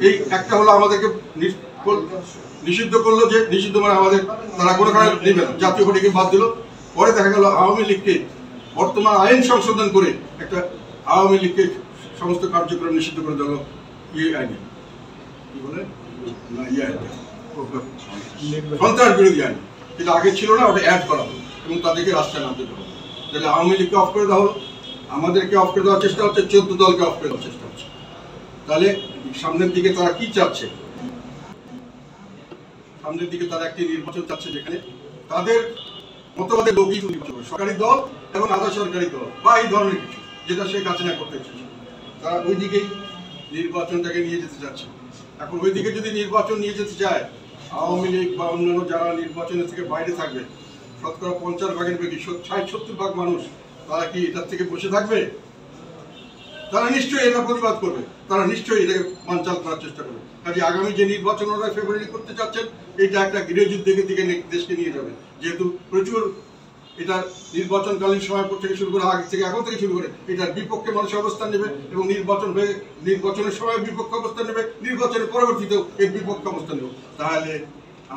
এই একটা হলো আমাদেরকে নিষিদ্ধ করলো, যে নিষিদ্ধ মানে আমাদের তারা কোনো কারণে নেবে না, জাতীয় পার্টিকে বাদ দিল। পরে দেখা গেল আওয়ামী লীগকে বর্তমান আইন সংশোধন করে একটা আওয়ামী লীগকে সমস্ত কার্যক্রম নিষিদ্ধ করে দেওয়া আইনে কি বলে না সন্ত্রাস বিরোধী আইন, কিন্তু আগে ছিল না, ওটা অ্যাড করা হলো এবং তাদেরকে রাস্তায় নামতে দেওয়া হলো। তাহলে আওয়ামী লীগকে অফ করে দেওয়া হলো, আমাদেরকে অফ করে দেওয়ার চেষ্টা হচ্ছে, 14 দলকে অফ করে দেওয়ার চেষ্টা হচ্ছে। তাহলে সামনের দিকে তারা কি চাচ্ছে? সামনের দিকে তারা একটি নির্বাচন চাচ্ছে যেখানে তাদের মতবাদের লোকই সরকারি দল এবং আধা সরকারি দল বা এই ধরনের কিছু, যেটা শেখ হাসিনা করতে চাচ্ছে, তারা ওই দিকেই নির্বাচনটাকে নিয়ে যেতে চাচ্ছে। এখন ওই দিকে যদি নির্বাচন নিয়ে যেতে চায়, আওয়ামী লীগ বা অন্যান্য যারা নির্বাচনের থেকে বাইরে থাকবে, শতকরা 50 ভাগের বেশি 60-70 ভাগ মানুষ, তারা কি এটার থেকে বসে থাকবে? তারা নিশ্চয়ই এটা প্রতিবাদ করবে, তারা নিশ্চয়ই এটাকে বানচাল করার চেষ্টা করবে। কাজে আগামী যে নির্বাচন ওরা ফেব্রুয়ারি করতে চাচ্ছেন, এটা একটা গৃহযুদ্ধের দিকে দেশকে নিয়ে যাবে। যেহেতু প্রচুর এটা নির্বাচনকালীন সময় থেকে শুরু করে আগে থেকে এখন থেকে শুরু করে এটার বিপক্ষে মানুষ অবস্থান নেবে এবং নির্বাচন হয়ে নির্বাচনের সময় বিপক্ষে অবস্থান নেবে, নির্বাচনের পরবর্তীতেও এর বিপক্ষে অবস্থান নেব। তাহলে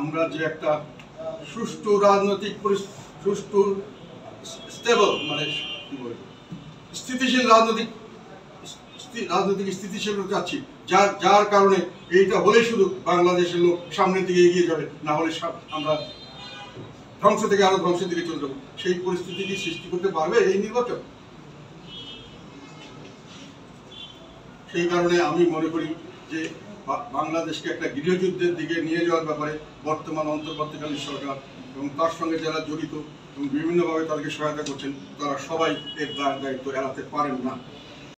আমরা যে একটা সুষ্ঠু রাজনৈতিক সুষ্ঠু স্টেবল মানে কি বলে স্থিতিশীল রাজনৈতিক স্থিতিশীলতা চাচ্ছি, যার কারণে এইটা হলে শুধু বাংলাদেশের লোক সামনের দিকে এগিয়ে যাবে, না হলে আমরা ধ্বংস থেকে আরো ধ্বংসের দিকে চলে যাবো। সেই পরিস্থিতি কি সৃষ্টি করতে পারবে এই নির্বাচন? সেই কারণে আমি মনে করি যে বাংলাদেশকে একটা গৃহযুদ্ধের দিকে নিয়ে যাওয়ার ব্যাপারে বর্তমান অন্তর্বর্তীকালীন সরকার এবং তার সঙ্গে যারা জড়িত এবং বিভিন্নভাবে তাদেরকে সহায়তা করছেন, তারা সবাই এর দায়িত্ব এড়াতে পারেন না।